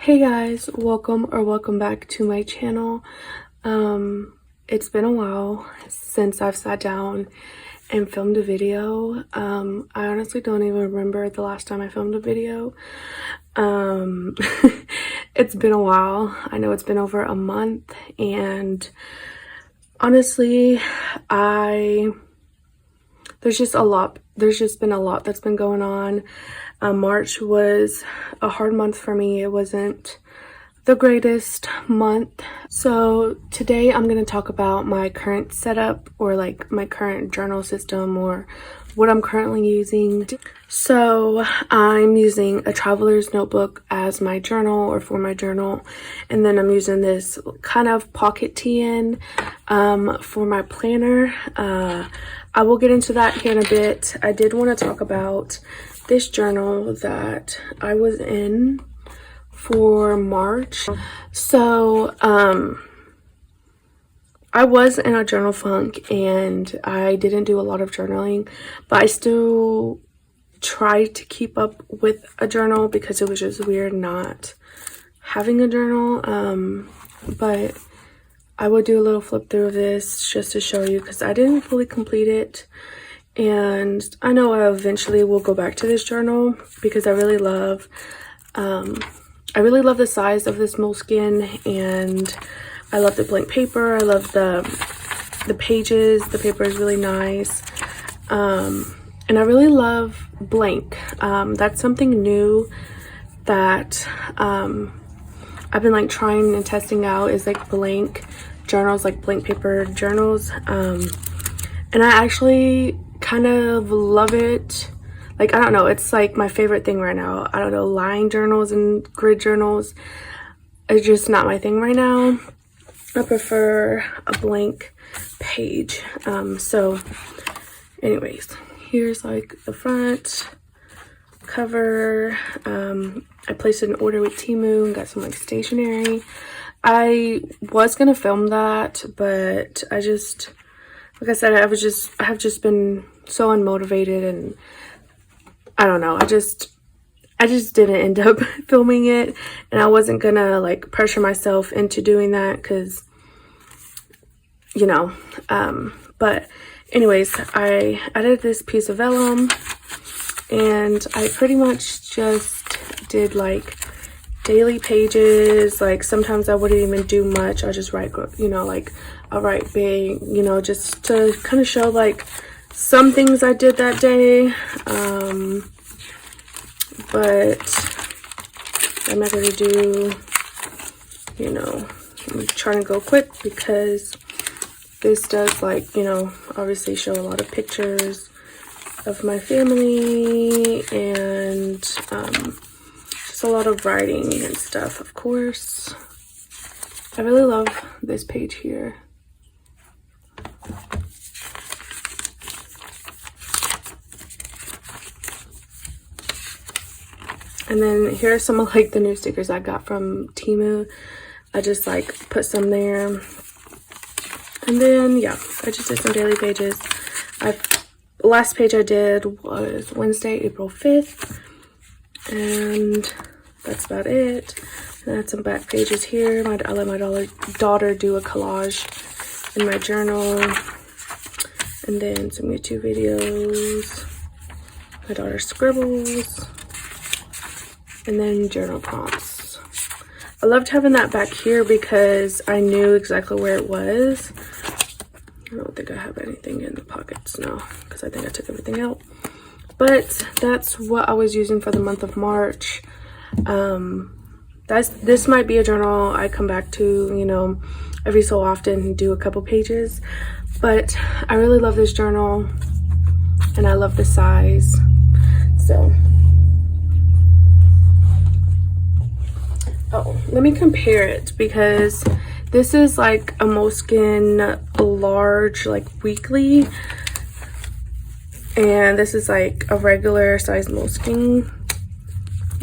Hey guys, welcome back to my channel. It's been a while since I've sat down and filmed a video. I honestly don't even remember the last time I filmed a video. It's been a while. I know it's been over a month, and honestly, there's just been a lot that's been going on. March was a hard month for me. It wasn't the greatest month. So today I'm going to talk about my current setup, or like my current journal system, or what I'm currently using. So I'm using a traveler's notebook as my journal, or for my journal, and then I'm using this kind of pocket TN for my planner. I will get into that here in a bit. I did want to talk about this journal that I was in for March. So I was in a journal funk and I didn't do a lot of journaling, but I still tried to keep up with a journal because it was just weird not having a journal. But I would do a little flip through of this just to show you, because I didn't fully complete it. And I know I eventually will go back to this journal because I really love the size of this moleskin, and I love the blank paper. I love the pages. The paper is really nice. And I really love blank. That's something new that I've been like trying and testing out, is like blank journals, like blank paper journals. And I actually kind of love it. Like, I don't know, it's like my favorite thing right now. I don't know, line journals and grid journals is just not my thing right now. I prefer a blank page. So anyways, here's like the front cover. I placed an order with Temu and got some like stationery. I was gonna film that, but I just, like I said, I have just been so unmotivated, and I don't know, I just didn't end up filming it, and I wasn't gonna like pressure myself into doing that, because you know. But anyways, I added this piece of vellum, and I pretty much just did like daily pages. Like sometimes I wouldn't even do much. I just write, you know, like I'll write big, you know, just to kind of show like some things I did that day. But I'm not gonna do, you know, I'm trying to go quick because this does, like, you know, obviously show a lot of pictures of my family, and just a lot of writing and stuff, of course. I really love this page here. And then here are some of like the new stickers I got from Temu. I just like put some there. And then yeah, I just did some daily pages. Last page I did was Wednesday, April 5th. And that's about it. And I had some back pages here. I let my daughter do a collage in my journal. And then some YouTube videos. My daughter scribbles. And then journal prompts. I loved having that back here because I knew exactly where it was. I don't think I have anything in the pockets now, because I think I took everything out. But that's what I was using for the month of March. This might be a journal I come back to, you know, every so often and do a couple pages. But I really love this journal, and I love the size. So, oh, let me compare it, because this is like a moleskin large, like weekly, and this is like a regular size moleskin.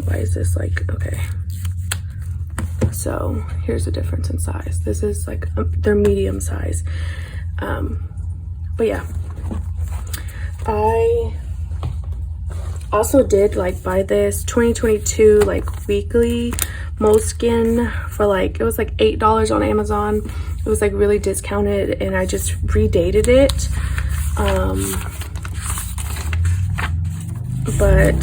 Why is this like, okay, so here's the difference in size. This is like they're medium size. But yeah, I also did like buy this 2022 like weekly moleskin for like, it was like $8 on Amazon. It was like really discounted, and I just redated it. But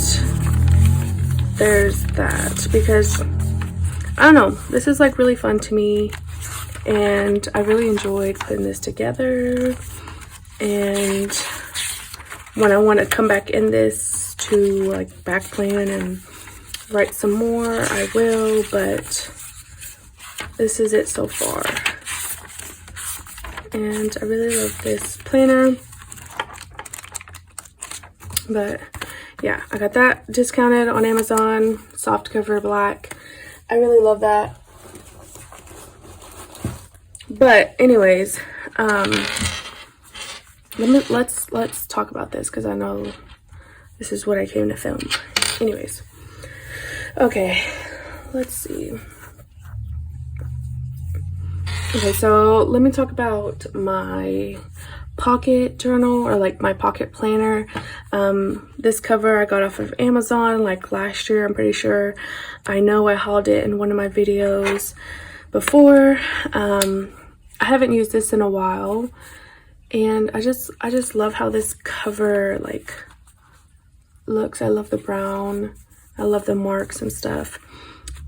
there's that, because I don't know, this is like really fun to me, and I really enjoyed putting this together. And when I want to come back in this to like back plan and write some more, I will, but this is it so far. And I really love this planner. But yeah, I got that discounted on Amazon, soft cover black. I really love that. But anyways, let's talk about this, because I know this is what I came to film. Anyways, okay, let's see. Okay, so let me talk about my pocket journal, or like my pocket planner. This cover I got off of Amazon like last year, I'm pretty sure. I know I hauled it in one of my videos before. I haven't used this in a while, and I just love how this cover like looks. I love the brown, I love the marks and stuff.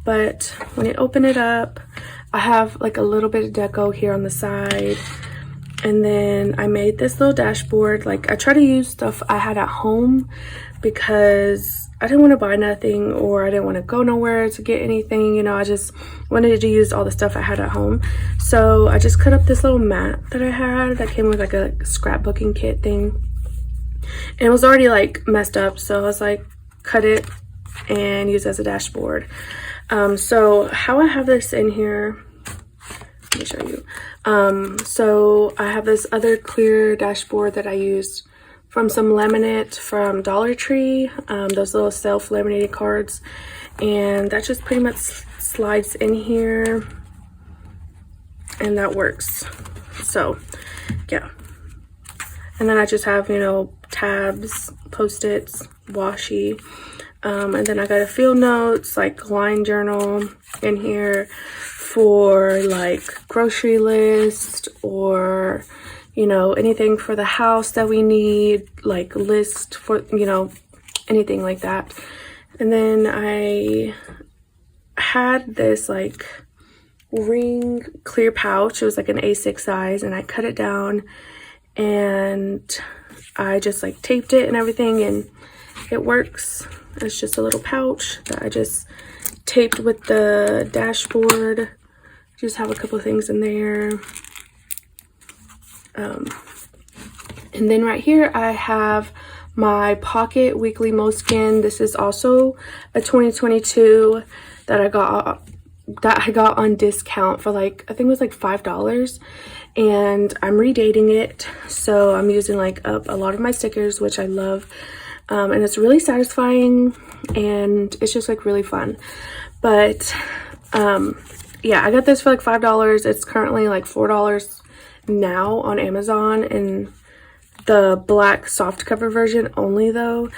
But when you open it up, I have like a little bit of deco here on the side. And then I made this little dashboard. Like, I try to use stuff I had at home, because I didn't want to buy nothing, or I didn't want to go nowhere to get anything, you know. I just wanted to use all the stuff I had at home. So I just cut up this little mat that I had that came with like a scrapbooking kit thing, and it was already like messed up, so I was like, cut it and use it as a dashboard. So how I have this in here, let me show you. So I have this other clear dashboard that I used from some laminate from Dollar Tree, those little self-laminated cards, and that just pretty much slides in here, and that works. So yeah, and then I just have, you know, tabs, post-its, washi, and then I got a field notes, like line journal in here for like grocery list, or you know, anything for the house that we need, like list for, you know, anything like that. And then I had this like ring clear pouch. It was like an A6 size, and I cut it down, and I just like taped it and everything, and it works. It's just a little pouch that I just taped with the dashboard. Just have a couple of things in there. And then right here I have my Pocket Weekly Moleskin. This is also a 2022 that I got on discount for like, I think it was like $5, and I'm redating it, so I'm using like up a lot of my stickers, which I love, and it's really satisfying, and it's just like really fun. But yeah, I got this for like $5. It's currently like $4 now on Amazon, and the black soft cover version only though.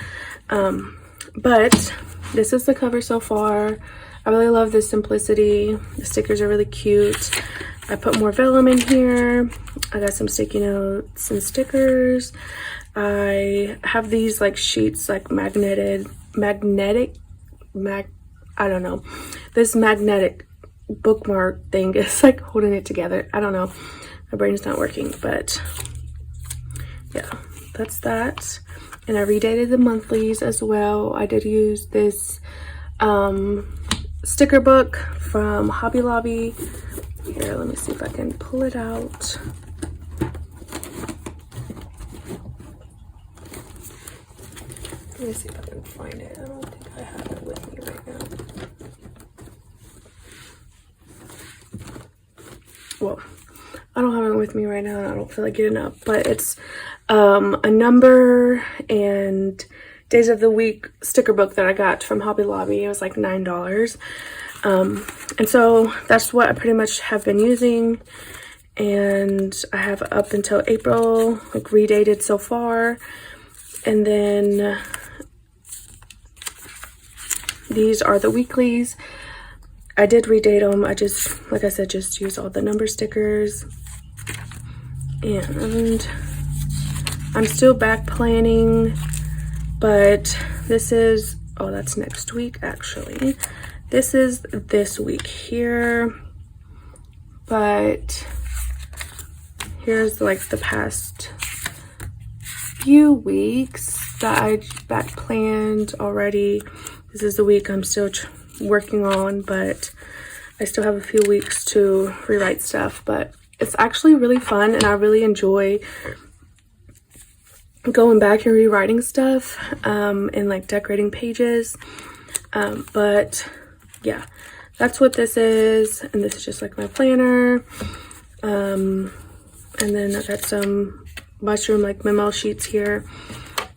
But this is the cover so far. I really love the simplicity. The stickers are really cute. I put more vellum in here. I got some sticky notes and stickers. I have these like sheets, like magnetic, I don't know. This magnetic bookmark thing is like holding it together. I don't know. My brain's not working, but yeah, that's that. And I redated the monthlies as well. I did use this sticker book from Hobby Lobby. Here, let me see if I can pull it out. Let me see if I can find it. I don't think I have it with me right now. Well, I don't have it with me right now, and I don't feel like getting up, but it's a number and days of the week sticker book that I got from Hobby Lobby. It was like $9. And so that's what I pretty much have been using, and I have up until April, like redated so far. And then these are the weeklies. I did redate them. I just, like I said, just use all the number stickers. And I'm still back planning, but this is, oh, that's next week actually. This is this week here, but here's like the past few weeks that I back planned already. This is the week I'm still working on, but I still have a few weeks to rewrite stuff, but it's actually really fun and I really enjoy going back and rewriting stuff and like decorating pages. But yeah, that's what this is, and this is just like my planner. And then I got some mushroom like memo sheets here,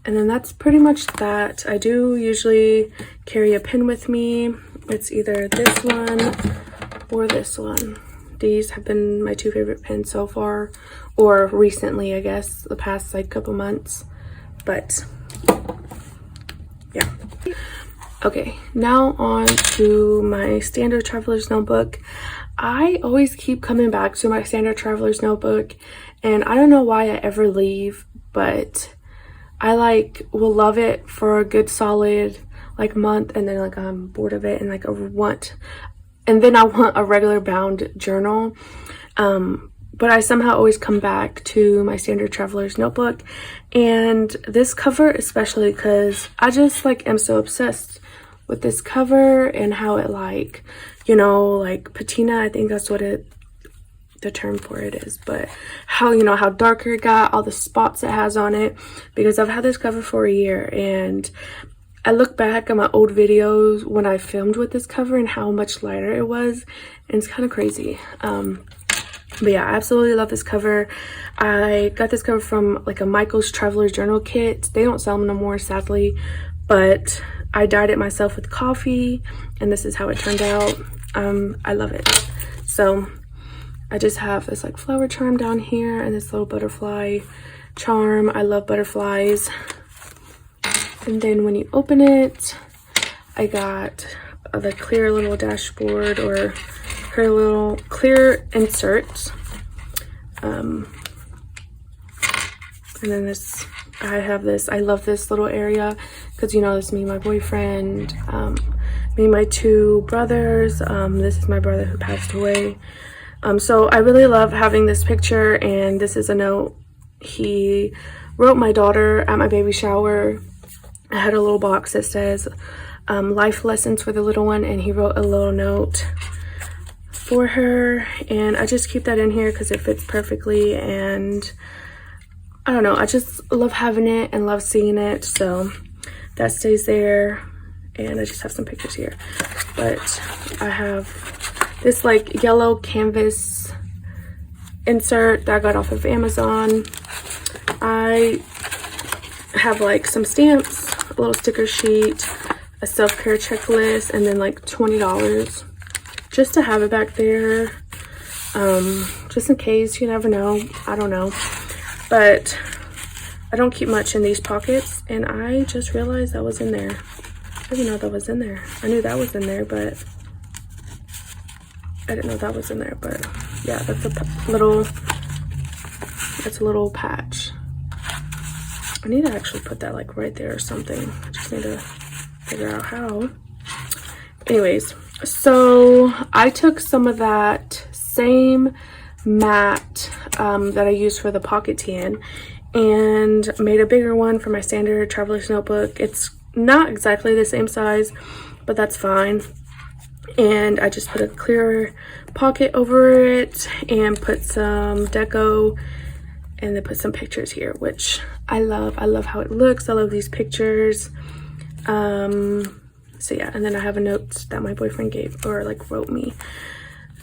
and then that's pretty much that. I do usually carry a pen with me. It's either this one or this one. These have been my two favorite pens so far, or recently, I guess, the past like couple months. But yeah. Okay, now on to my standard traveler's notebook. I always keep coming back to my standard traveler's notebook, and I don't know why I ever leave, but I like will love it for a good solid like month, and then like I'm bored of it, and like I want a regular bound journal. But I somehow always come back to my standard traveler's notebook, and this cover especially, because I just like am so obsessed with this cover and how it like, you know, like patina, I think that's what the term for it is, but how, you know, how darker it got, all the spots it has on it, because I've had this cover for a year, and I look back at my old videos when I filmed with this cover and how much lighter it was, and it's kind of crazy. But yeah, I absolutely love this cover. I got this cover from like a Michael's Traveler's Journal kit. They don't sell them no more, sadly, but I dyed it myself with coffee, and this is how it turned out. I love it. So I just have this like flower charm down here and this little butterfly charm. I love butterflies. And then when you open it, I got the clear little dashboard, or her little clear insert. And then this, I have this, I love this little area because, you know, this is me and my boyfriend, me and my two brothers. This is my brother who passed away. So I really love having this picture, and this is a note he wrote my daughter at my baby shower. I had a little box that says life lessons for the little one, and he wrote a little note for her, and I just keep that in here because it fits perfectly, and I don't know, I just love having it and love seeing it, so that stays there. And I just have some pictures here, but I have this like yellow canvas insert that I got off of Amazon. I have like some stamps, a little sticker sheet, a self-care checklist, and then like $20 just to have it back there, just in case, you never know, I don't know. But I don't keep much in these pockets, and I just realized that was in there. I didn't know that was in there. I knew that was in there, but I didn't know that was in there. But yeah, that's a little patch. I need to actually put that like right there or something. I just need to figure out how. Anyways, so I took some of that same mat that I used for the pocket tan and made a bigger one for my standard traveler's notebook. It's not exactly the same size, but that's fine. And I just put a clear pocket over it and put some deco, and then put some pictures here, which I love. I love how it looks. I love these pictures. So yeah, and then I have a note that my boyfriend gave, or like wrote me.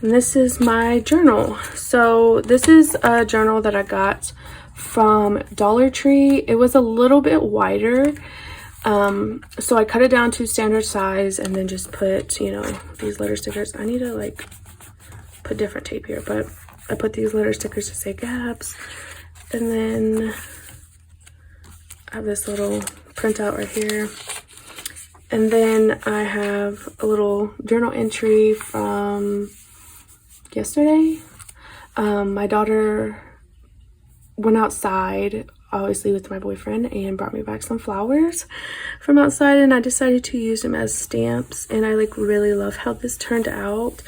And this is my journal. So this is a journal that I got from Dollar Tree. It was a little bit wider. So I cut it down to standard size and then just put, you know, these letter stickers. I need to like put different tape here, but I put these letter stickers to say gaps. And then I have this little printout right here. And then I have a little journal entry from yesterday. My daughter went outside, obviously with my boyfriend, and brought me back some flowers from outside, and I decided to use them as stamps, and I like really love how this turned out.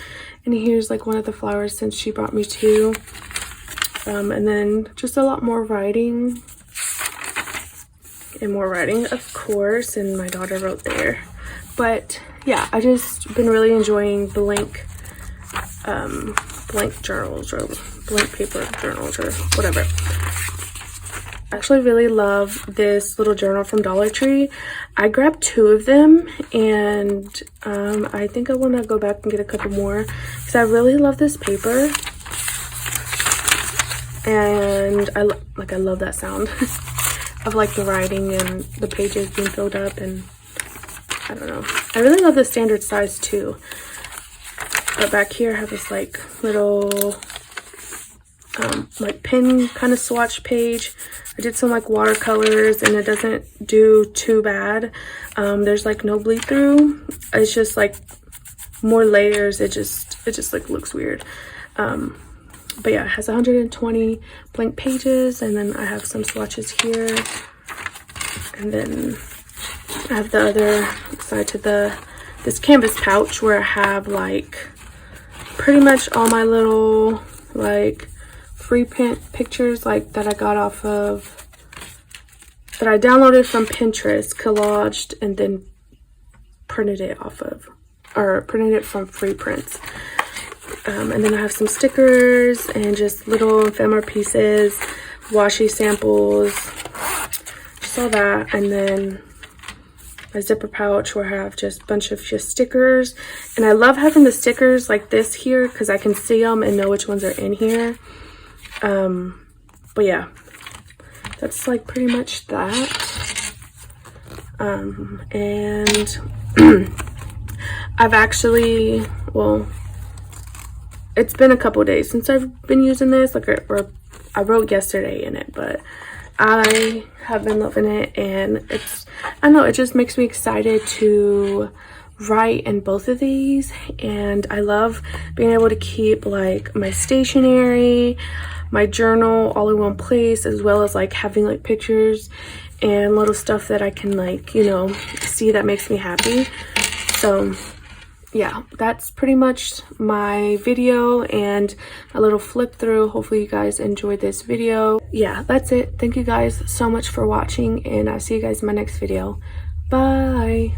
And here's like one of the flowers since she brought me two. And then just a lot more writing. And more writing, of course, and my daughter wrote there. But yeah, I just been really enjoying blank journals, or blank paper journals, or whatever. I actually really love this little journal from Dollar Tree. I grabbed two of them, and I think I want to go back and get a couple more because I really love this paper, and I love that sound of like the writing and the pages being filled up. And I don't know, I really love the standard size too. But back here I have this like little like pen kind of swatch page. I did some like watercolors, and it doesn't do too bad. There's like no bleed through. It's just like more layers. It just like looks weird. But yeah, it has 120 blank pages, and then I have some swatches here, and then I have the other side to this canvas pouch where I have like pretty much all my little like free print pictures like that I got off of, that I downloaded from Pinterest, collaged, and then printed it off of, or printed it from free prints. And then I have some stickers and just little ephemera pieces, washi samples, just all that. And then a zipper pouch where I have just a bunch of just stickers. And I love having the stickers like this here because I can see them and know which ones are in here. But yeah, that's like pretty much that. And I've actually, well, it's been a couple days since I've been using this, like, or I wrote yesterday in it, but I have been loving it, and I don't know, it just makes me excited to write in both of these. And I love being able to keep like my stationery, my journal all in one place, as well as like having like pictures and little stuff that I can like, you know, see that makes me happy. So yeah, that's pretty much my video and a little flip through. Hopefully you guys enjoyed this video. Yeah, that's it. Thank you guys so much for watching, and I'll see you guys in my next video. Bye.